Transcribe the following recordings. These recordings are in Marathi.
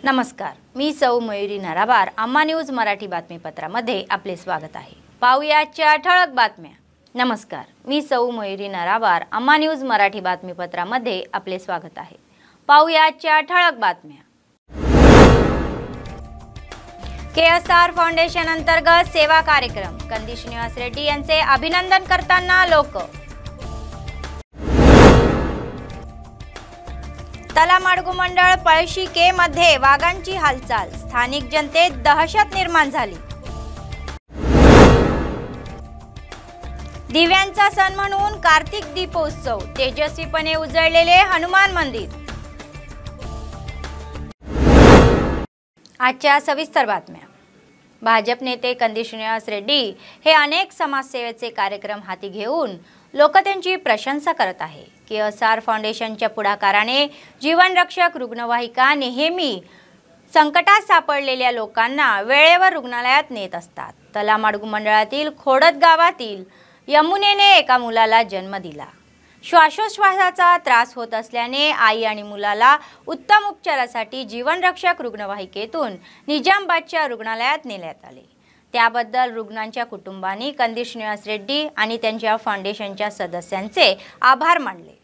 नमस्कार, मी सौ मयुरी नराबार. अम्मा न्यूज मराठी बातमीपत्रामध्ये आपले स्वागत आहे. पाहुयाच्या ठळक बातम्या. नमस्कार, मी सौ मयुरी नराबार. अम्मा न्यूज मराठी बातमीपत्रामध्ये आपले स्वागत आहे. पाहुयाच्या ठळक बातम्या. KSR फाउंडेशन अंतर्गत सेवा कार्यक्रम. कंदी श्रीनिवास रेड्डी यांचे अभिनंदन करताना लोक. तलामाडगू मंडळ पळशी के मध्ये वाघांची हालचाल. स्थानिक जनतेत दहशत निर्माण झाली. दिव्यांचा सण म्हणून कार्तिक दीपोत्सव. तेजस्वीपणे उजळलेले हनुमान मंदिर. आजच्या सविस्तर बातम्या. भाजप नेते कंदी श्रीनिवास रेड्डी हे अनेक समाजसेवेचे कार्यक्रम हाती घेऊन लोक त्यांची प्रशंसा करत आहे. KSR फाउंडेशनच्या पुढाकाराने जीवनरक्षक रुग्णवाहिका नेहमी संकटात सापडलेल्या लोकांना वेळेवर रुग्णालयात नेत असतात. तलामाडगू मंडळातील खोडद गावातील यमुनेने एका मुलाला जन्म दिला. श्वासोच्छवासाचा त्रास होत असल्याने आई आणि मुलाला उत्तम उपचारासाठी जीवनरक्षक रुग्णवाहिकेतून निजामाबादच्या रुग्णालयात नेण्यात आले. त्याबद्दल रुग्णांच्या कुटुंबांनी कंदी श्रीनिवास रेड्डी आणि त्यांच्या फाउंडेशनच्या सदस्यांचे आभार मानले.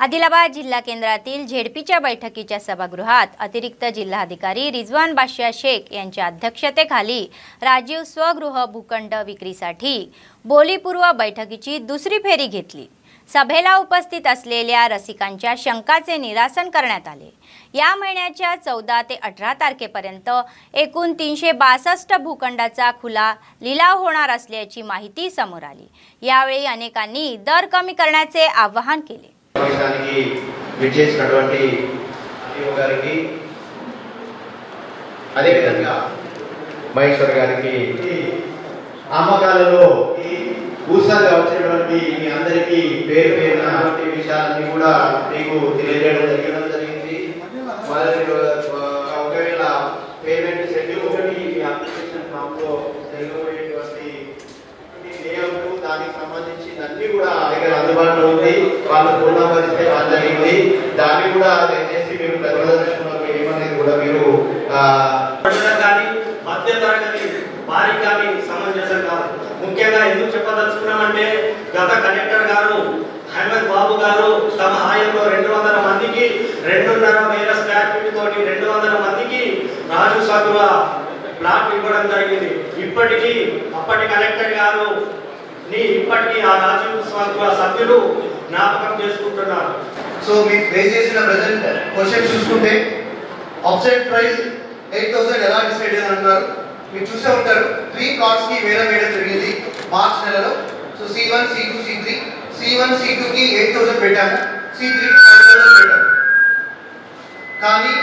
आदिलाबाद जिल्हा केंद्रातील झेडपीच्या बैठकीच्या सभागृहात अतिरिक्त जिल्हाधिकारी रिजवान बादशाह शेख यांच्या अध्यक्षतेखाली राजीव स्वगृह भूखंड विक्रीसाठी बोलीपूर्व बैठकीची दुसरी फेरी घेतली. सभेला उपस्थित असलेल्या रसिकांच्या शंकाचे निरासन करण्यात आले. या महिन्याच्या 14 ते 18 तारखेपर्यंत एकूण 362 भूखंडाचा खुला लिलाव होणार असल्याची माहिती समोर आली. यावेळी अनेकांनी दर कमी करण्याचे आवाहन केले. అదేవిధంగా మహేశ్వర్ గారికి అమ్మకాలలో ఊసంగా వచ్చినటువంటి మీ అందరికీ పేరు పేరున విషయాలన్నీ కూడా మీకు తెలియజేయడం జరిగింది. ఒకవేళ పేమెంట్ షెడ్యూల్ ఒకటి అప్లికేషన్ ఫామ్ లో జరిగినటువంటి దానికి సంబంధించి అన్ని కూడా దగ్గర అందుబాటులో ఉంది. వాళ్ళు పూర్ణపరిస్తే జరిగింది. దాన్ని కూడా దయచేసి మీరు ప్రజాదర్శనంలో ఏమనేది కూడా మీరు కానీ మధ్య తరగతి వారికి కానీ సమంజసం కాదు. ముఖ్యంగా ఎందుకు చెప్పదలుచుకున్నామంటే గత కలెక్టర్ గారు అహ్మద్ బాబు గారు తమ హాయంలో 200 మందికి 2.5 స్క్వేర్ ఫీట్ తోటి 200 మందికి రాజు సగువ ప్లాట్ ఇవ్వడం జరిగింది. ఇప్పటికీ అప్పటి కలెక్టర్ గారు ఇప్పటికీ ఆ రాజీవ్ స్వగృహ సభ్యులు జ్ఞాపకం చేసుకుంటున్నారు. సో మీకు రేజ్ చేసిన ప్రెజెంట్ క్వశ్చన్ చూసుకుంటే ఆఫ్సెట్ ప్రైస్ 8000 ఎలా డిసైడ్ అయ్యారు మీరు చూసే ఉంటారు. 3 ప్లాట్స్ కి వేరే జరిగింది మార్చ్ నెలలో. So C1 C2 C3 C1 C2 కి 8000 పెట్టాము, C3 కి 5000 పెట్టాము. కానీ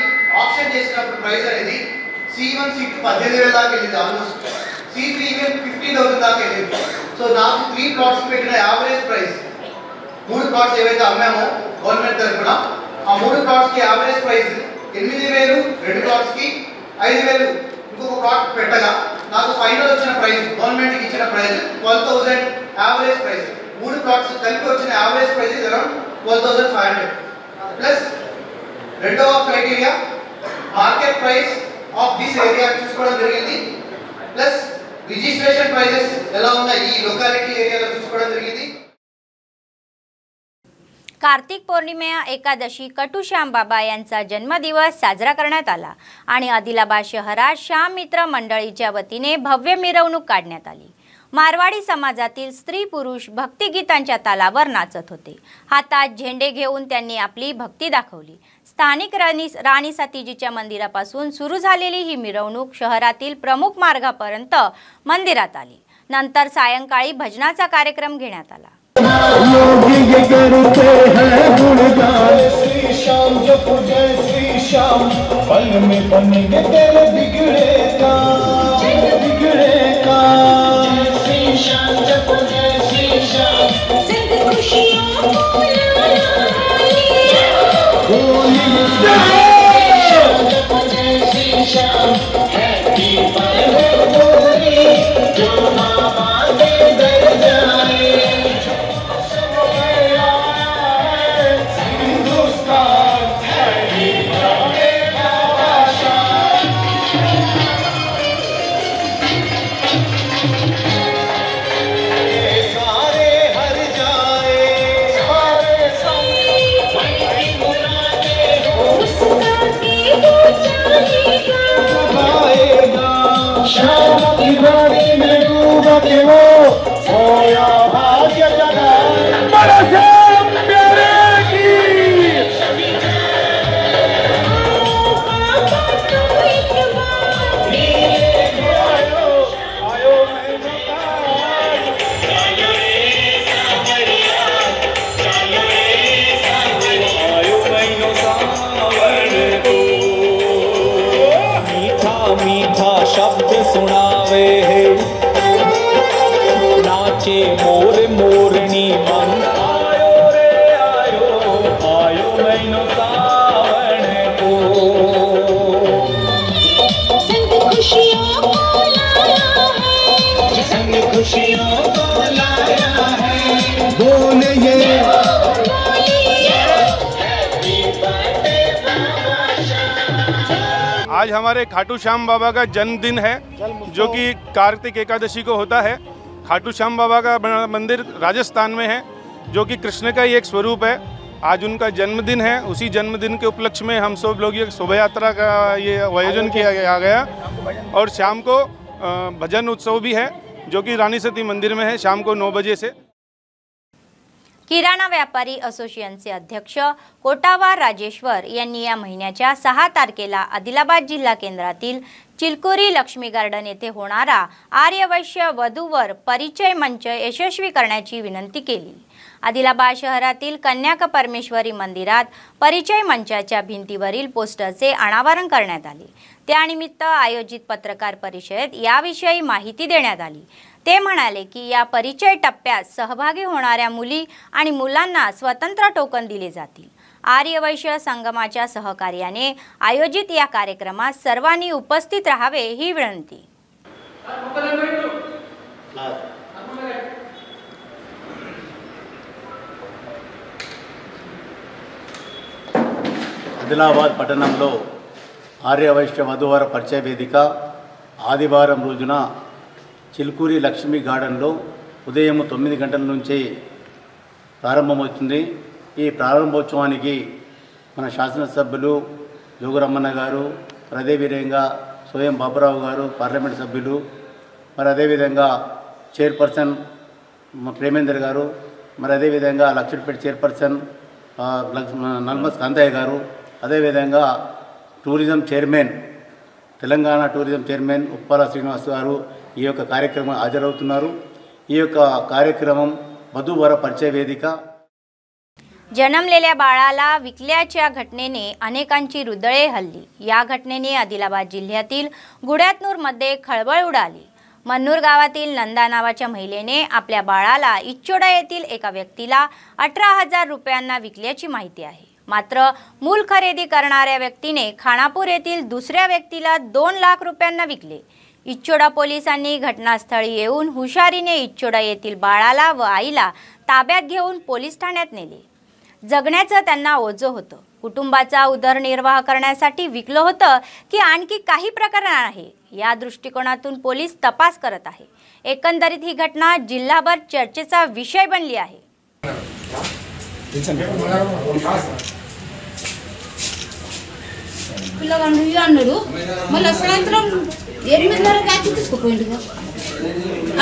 ఆప్షన్ చేసినప్పుడు ప్రైస్ అనేది C1 C2 18000 దాకా వెళ్ళింది. ఆల్మోస్ట్ C3 ఈవెన్ 15000 దాకా వెళ్ళింది. సో నాకు 3 ప్లాట్స్ పెట్టిన యావరేజ్ ప్రైస్ 3 ప్లాట్స్ ఏవైతే అమ్మామో గవర్నమెంట్ తరఫున ఆ 3 ప్లాట్స్ కి యావరేజ్ ప్రైస్ 8000, 2 ప్లాట్స్ కి 5000 ఇంకొక ప్లాట్ పెట్టగా నాకు ఫైనల్ వచ్చిన ప్రైస్ గవర్నమెంట్ కి ఇచ్చిన ప్రైస్ 12000 యావరేజ్ ప్రైస్. 3 ప్లాట్స్ కలిపి వచ్చిన average price is around 12500. Plus రెండవ criteria market price of this area చూసుకోవడం జరిగింది. ప్లస్ రిజిస్ట్రేషన్ ప్రైసెస్ ఎలా ఉన్నాయి ఈ లొకాలిటీ ఏరియాలో చూసుకోవడం జరిగింది. कार्तिक पौर्णिमा एकादशी कटू श्याम बाबा यांचा जन्मदिवस साजरा करण्यात आला आणि आदिलाबाद शहरात श्याम मित्र मंडळीच्या वतीने भव्य मिरवणूक काढण्यात आली. मारवाडी समाजातील स्त्री पुरुष भक्तिगीतांच्या तालावर नाचत होते. हातात झेंडे घेऊन त्यांनी आपली भक्ती दाखवली. स्थानिक राणी सतीजीच्या मंदिरापासून सुरू झालेली ही मिरवणूक शहरातील प्रमुख मार्गापर्यंत मंदिरात आली. नंतर सायंकाळी भजनाचा कार्यक्रम घेण्यात आला। योगी करते हैं गुणगान श्री श्याम जपो जय श्री श्याम पल में बनेंगे तेरे बिगड़े काम श्री श्याम जपो जय श्री श्याम सिंध खुशियों को लाया जपो जय श्री श्याम हैप्पी बर्थडे जो मामा के दर जाए शब्द सुनावे है नाचे मोर मोरनी मन आयो रे आयो महीनो सावन को संग खुशियों को लाया है संग खुशियों को लाया है बोलिए आज हमारे खाटू श्याम बाबा का जन्मदिन है जो कि कार्तिक एकादशी को होता है। खाटू श्याम बाबा का मंदिर राजस्थान में है जो कि कृष्ण का ही एक स्वरूप है। आज उनका जन्मदिन है, उसी जन्मदिन के उपलक्ष्य में हम सब लोग ये शोभा यात्रा का ये आयोजन किया गया और शाम को भजन उत्सव भी है जो कि रानी सती मंदिर में है शाम को 9 बजे से। किराणा व्यापारी असोसिएशनचे अध्यक्ष कोटावार राजेश्वर यांनी या महिन्याच्या 6 तारखेला आदिलाबाद जिल्हा केंद्रातील चिलकुरी लक्ष्मी गार्डन येथे होणारा आर्यवैश्य वधूवर परिचय मंच यशस्वी करण्याची विनंती केली। आदिलाबाद शहरातील कन्याक परमेश्वरी मंदिरात परिचय मंचाच्या भिंतीवरील पोस्टरचे अनावरण करण्यात आले। त्यानिमित्त आयोजित पत्रकार परिषदेत याविषयी माहिती देण्यात आली। ते म्हणाले की या परिचय टप्प्यात सहभागी होणाऱ्या मुली आणि मुलांना स्वतंत्र टोकन दिले जातील। आर्यवैश्य संगमाच्या सहकार्याने आयोजित या कार्यक्रमात सर्वांनी उपस्थित राहावे ही विनंती। ఆదిలాబాద్ పట్టణంలో ఆర్యవైశ్య వధూవర పరిచయ వేదిక ఆదివారం రోజున చిలుకూరి లక్ష్మీ గార్డెన్లో ఉదయం 9 గంటల నుంచి ప్రారంభమవుతుంది। ఈ ప్రారంభోత్సవానికి మన శాసనసభ్యులు జోగురమ్మన్న గారు, మరి అదేవిధంగా స్వయం బాబురావు గారు పార్లమెంట్ సభ్యులు, మరి అదేవిధంగా చైర్పర్సన్ ప్రేమేందర్ గారు, మరి అదేవిధంగా లక్షపేట చైర్పర్సన్ నల్మస్ కాంతయ్య గారు, అదేవిధంగా tourism chairman Telangana tourism chairman Uppala Srinivas గారు ఈ యొక్క కార్యక్రమం హాజరవుతున్నారు। ఈ యొక్క కార్యక్రమం వధూవర పరిచయ వేదిక। जन्मलेल्या बाळाला विकल्याच्या घटनेने अनेकांची हृदये हलली। या घटनेने आदिलाबाद जिल्ह्यातील गुड्यातनूरमध्ये खळबळ उडाली। मन्नूर गावातील नंदा नावाच्या महिलेने आपल्या बाळाला इच्चोडा येथील एका व्यक्तीला 18,000 रुपयांना विकल्याची माहिती आहे। मात्र मूल खरेदी करणाऱ्या व्यक्तीने खानापूर येथील दुसऱ्या व्यक्तीला 2 लाख रुपयांना विकले। इच्चोडा पोलिसांनी घटनास्थळी येऊन हुशारीने इच्चोडा येथील बाळाला व आईला ताब्यात घेऊन पोलीस ठाण्यात नेले। जगण्याचं त्यांना ओझं होतं। कुटुंबाचा उदरनिर्वाह करण्यासाठी विकलं होतं की आणखी काही प्रकार आहे, या दृष्टिकोनातून पोलीस तपास करत आहे। एकंदरीत ही घटना जिल्हाभर चर्चेचा विषय बनली आहे। मला సాయంత్రం 8:30కి తీసుకుపోయిండు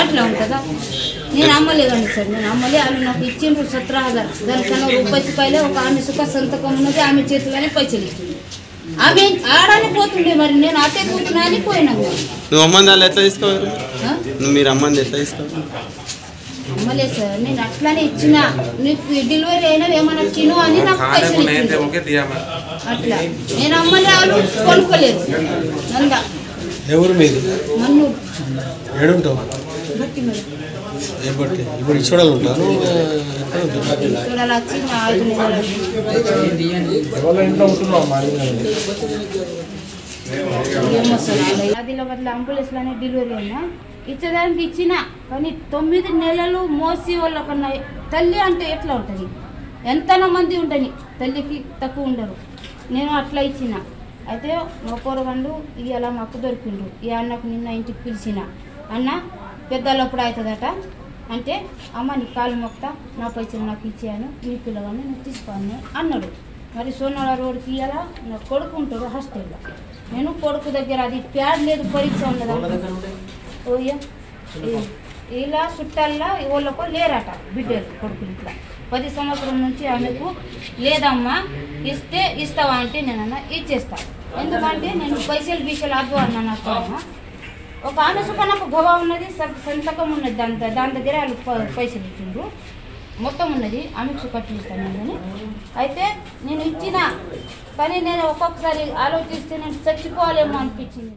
అట్లా ఉంటుందా? నేను అమ్మలేదండి సార్, నేను అమ్మలే. వాళ్ళు నాకు ఇచ్చిండ్రు 17,000. దానికన్నా రూపాయి పైలే ఒక ఆమె సుఖ సంతకం ఉన్నది, ఆమె చేతిలోనే పైసలు ఇచ్చింది. ఆమె ఆడని పోతుండే, మరి నేను అటే కూతున్నా అని పోయినాము। నువ్వు అమ్మని వాళ్ళు ఎట్లా తీసుకోవాలి? మీరు అమ్మని ఎట్లా ఇస్తావు? అమ్మలే సార్, నేను అట్లానే ఇచ్చిన. నీకు డెలివరీ అయినా ఏమన్నా తిను అని నాకు పైసలు ఇచ్చిండు. అట్లా నేను అమ్మలే, వాళ్ళు కొనుక్కోలేదు. నందా ఎవరు మీరు? మన్ను ఏడుంటావు? బట్టి మరి ఏ బట్టి? ఇప్పుడు ఇచ్చోడాలు ఉంటారు. ఇక్కడ వచ్చి నా 5 నెలలు ఎవరి ఇంట్లో ఉంటున్నావు? ఆదిలాబాద్లో అంబులెన్స్లోనే డెలివరీ అయినా ఇచ్చేదానికి ఇచ్చిన. కానీ 9 నెలలు మోసి వాళ్ళకన్నా తల్లి అంటే ఎట్లా ఉంటుంది? ఎంతనో మంది ఉంటుంది, తల్లికి తక్కువ ఉండరు. నేను అట్లా ఇచ్చిన. అయితే మా పోరగండు ఇవాళ మాకు దొరికిండు. ఈ అన్నకు నిన్న ఇంటికి పిలిచిన. అన్న పెద్దలప్పుడు అవుతుందట అంటే, అమ్మ నీ కాలు మొక్తా, నా పైసలు నాకు ఇచ్చాను, నీ పిల్లగాన్ని నేను తీసుకోను అన్నాడు. మరి సోనాల రోడ్కి ఇవాళ నా కొడుకు ఉంటాడు హాస్టల్లో. నేను కొడుకు దగ్గర అది ప్యాడ్ లేదు, పరీక్ష ఉన్నదా ఇలా చుట్టాల్లో వాళ్ళకు లేరట బిడ్డలు కొడుకులు. ఇట్లా 10 సంవత్సరం నుంచి ఆమెకు లేదమ్మా, ఇస్తే ఇస్తావా అంటే నేనన్నా ఇచ్చేస్తా. ఎందుకంటే నేను పైసలు బీసలు అద్దు అన్నా. నాకు ఒక ఆమె సుఖ నాకు గవా ఉన్నది, సంతకం ఉన్నది, దాని దగ్గర వాళ్ళు పైసలు ఇచ్చిండ్రు, మొత్తం ఉన్నది. ఆమెకు సుఖ చూస్తాను అని. అయితే నేను ఇచ్చిన. కానీ నేను ఒక్కొక్కసారి ఆలోచిస్తే నేను చచ్చిపోవాలేమో అనిపించింది.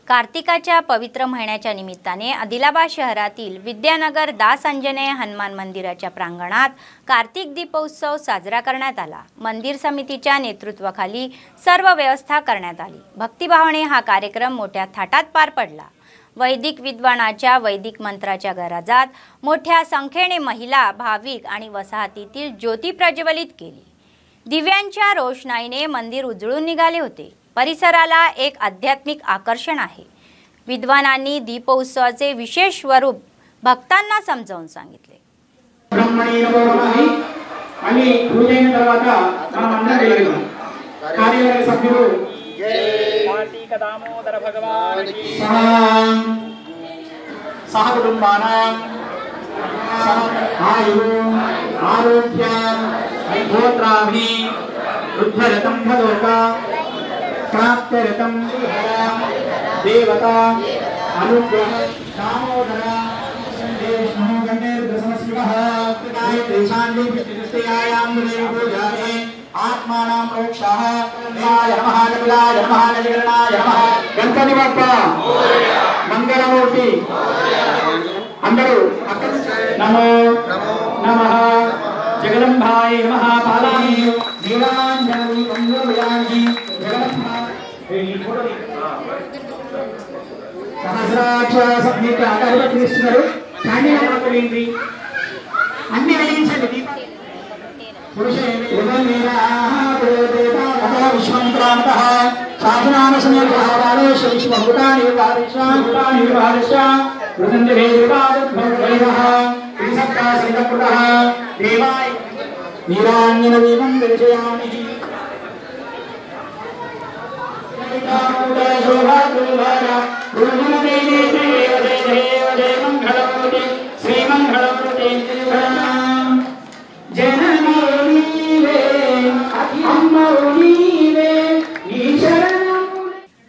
कार्तिकाच्या पवित्र महिन्याच्या निमित्ताने आदिलाबाद शहरातील विद्यानगर दास अंजनेय हनुमान मंदिराच्या प्रांगणात कार्तिक दीपोत्सव साजरा करण्यात आला। मंदिर समितीच्या नेतृत्वाखाली सर्व व्यवस्था करण्यात आली। भक्तिभावाने हा कार्यक्रम मोठ्या थाटात पार पडला। वैदिक विद्वानाच्या वैदिक मंत्राच्या गरजात मोठ्या संख्येने महिला, भाविक आणि वसाहतीतील ज्योती प्रज्वलित केली। दिव्यांच्या रोषणाईने मंदिर उजळून निघाले होते। परिसराला एक आध्यात्मिक आकर्षण आहे। विद्वानांनी दीपोत्सवाचे विशेष स्वरूप भक्तांना समजावून सांगितले। ब्रह्मणे नमो नमः आणि पूजेन తర్వాత మనం అందరం కార్యవర్గ సభ్యులు కార్తీక దామోదర భగవానికి సహ కుటుంబానాం ఆయు ఆరోగ్య గోత్రాభి వృద్ధరతం భగవతా प्राप्त्यरतं देवता अनुग्रह दामोदर संदेश गणेशमस्मिः तेषां विचित्रस्यायां पूजाये आत्मानां मोक्षः देवाय नमः कपिलाय नमः नजगणाय नमः गणपति बप्पा मंगलमूर्ति अंदरू नमो नमः जगदम्बाय नमः पालानि नीलांजनि मंगलयानि సహస్రాక్షరసంగీత అగరబత్తి ఇస్తున్నారు. కానీ అగరబత్తులేంటి అన్ని వెలిగించండి. విశ్వంక్రాంతః శాసనామసమేభావాలేష విశ్వభూతాని విభారిష్టాని విభారిష్ట వృదంతి వేదిపాదుద్భవైరః త్రిసప్తాశైలకృతః దేవాయ నీరాంజన దీపం దర్శయామి।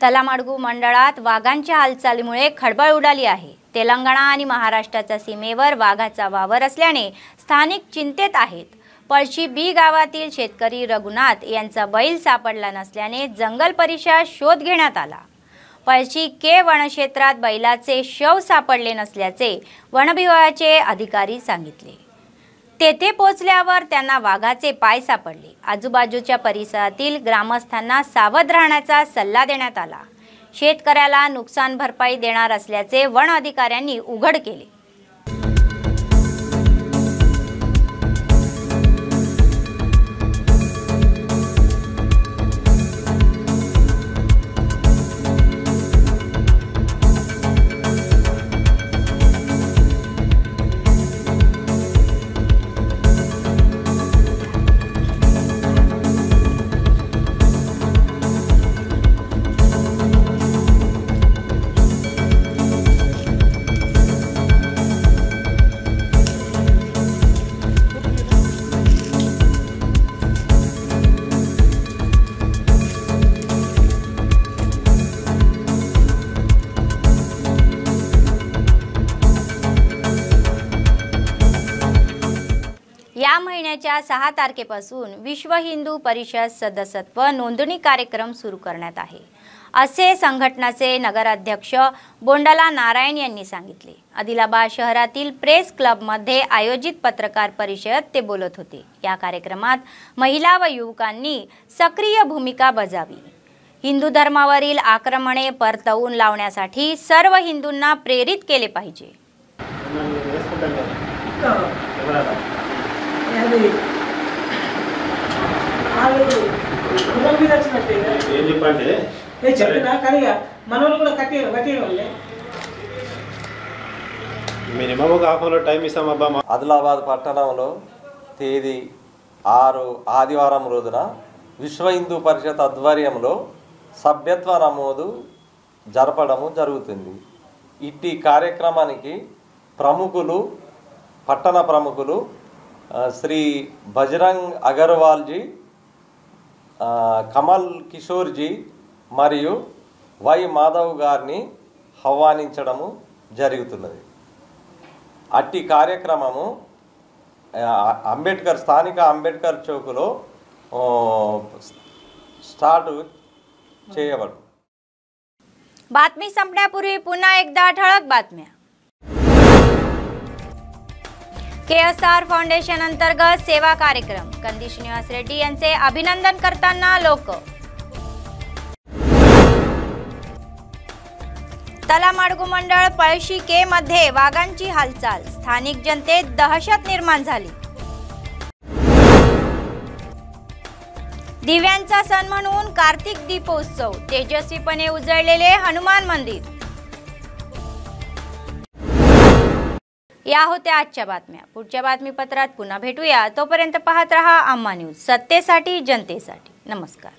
तलामाडगू मंडळात वाघांच्या हालचालीमुळे खळबळ उडाली आहे। तेलंगणा आणि महाराष्ट्राच्या सीमेवर वाघाचा वावर असल्याने स्थानिक चिंतेत आहेत। पळशी बी गावातील शेतकरी रघुनाथ यांचा बैल सापडला नसल्याने जंगल परिसरात शोध घेण्यात आला। पळशी के वनक्षेत्रात बैलाचे शव सापडले नसल्याचे वन विभागाचे अधिकारी सांगितले। तेथे पोहोचल्यावर त्यांना वाघाचे पाय सापडले। आजूबाजूच्या परिसरातील ग्रामस्थांना सावध राहण्याचा सल्ला देण्यात आला। शेतकऱ्याला नुकसान भरपाई देणार असल्याचे वन अधिकाऱ्यांनी उघड केले। या महिन्याच्या 6 तारखेपासून विश्व हिंदू परिषद सदस्यत्व नोंदणी कार्यक्रम सुरू करण्यात आहे, असे संघटनाचे नगराध्यक्ष बोंडाला नारायण यांनी सांगितले। आदिलाबाद शहरातील प्रेस क्लबमध्ये आयोजित पत्रकार परिषदेत ते बोलत होते। या कार्यक्रमात महिला व युवकांनी सक्रिय भूमिका बजावली। हिंदू धर्मावरील आक्रमणे परतवून लावण्यासाठी सर्व हिंदूंना प्रेरित केले पाहिजे। ఆదిలాబాద్ పట్టణంలో తేదీ 6 ఆదివారం రోజున విశ్వ హిందూ పరిషత్ ఆధ్వర్యంలో సభ్యత్వ నమోదు జరపడము జరుగుతుంది। ఇట్టి కార్యక్రమానికి ప్రముఖులు పట్టణ ప్రముఖులు శ్రీ బజరంగ్ అగర్వాల్ జీ, కమల్ కిషోర్ జీ మరియు వై మాధవ్ గారిని ఆహ్వానించడము జరుగుతున్నది। అట్టి కార్యక్రమము స్థానిక అంబేద్కర్ చౌక్లో स्टार्ट చేయబడు। बातमी संपण्यापूर्वी पुन्हा एकदा ठळक बातम्या। KSR फाउंडेशन अंतर्गत सेवा कार्यक्रम, कंदी श्रीनिवास रेड्डी यांचे अभिनंदन करताना लोक। तलामाडगू मंडळ पळशी के मध्ये वाघांची हालचाल, स्थानिक जनतेत दहशत निर्माण झाली। दिव्यांचा सण म्हणून कार्तिक दीपोत्सव, तेजस्वीपणे उजळलेले हनुमान मंदिर। या होत्या आजच्या बातम्या। पुढच्या बातमीपत्रात पुन्हा भेटूया। तोपर्यंत पाहत रहा आम्हा न्यूज, सत्तेसाठी जनतेसाठी। नमस्कार।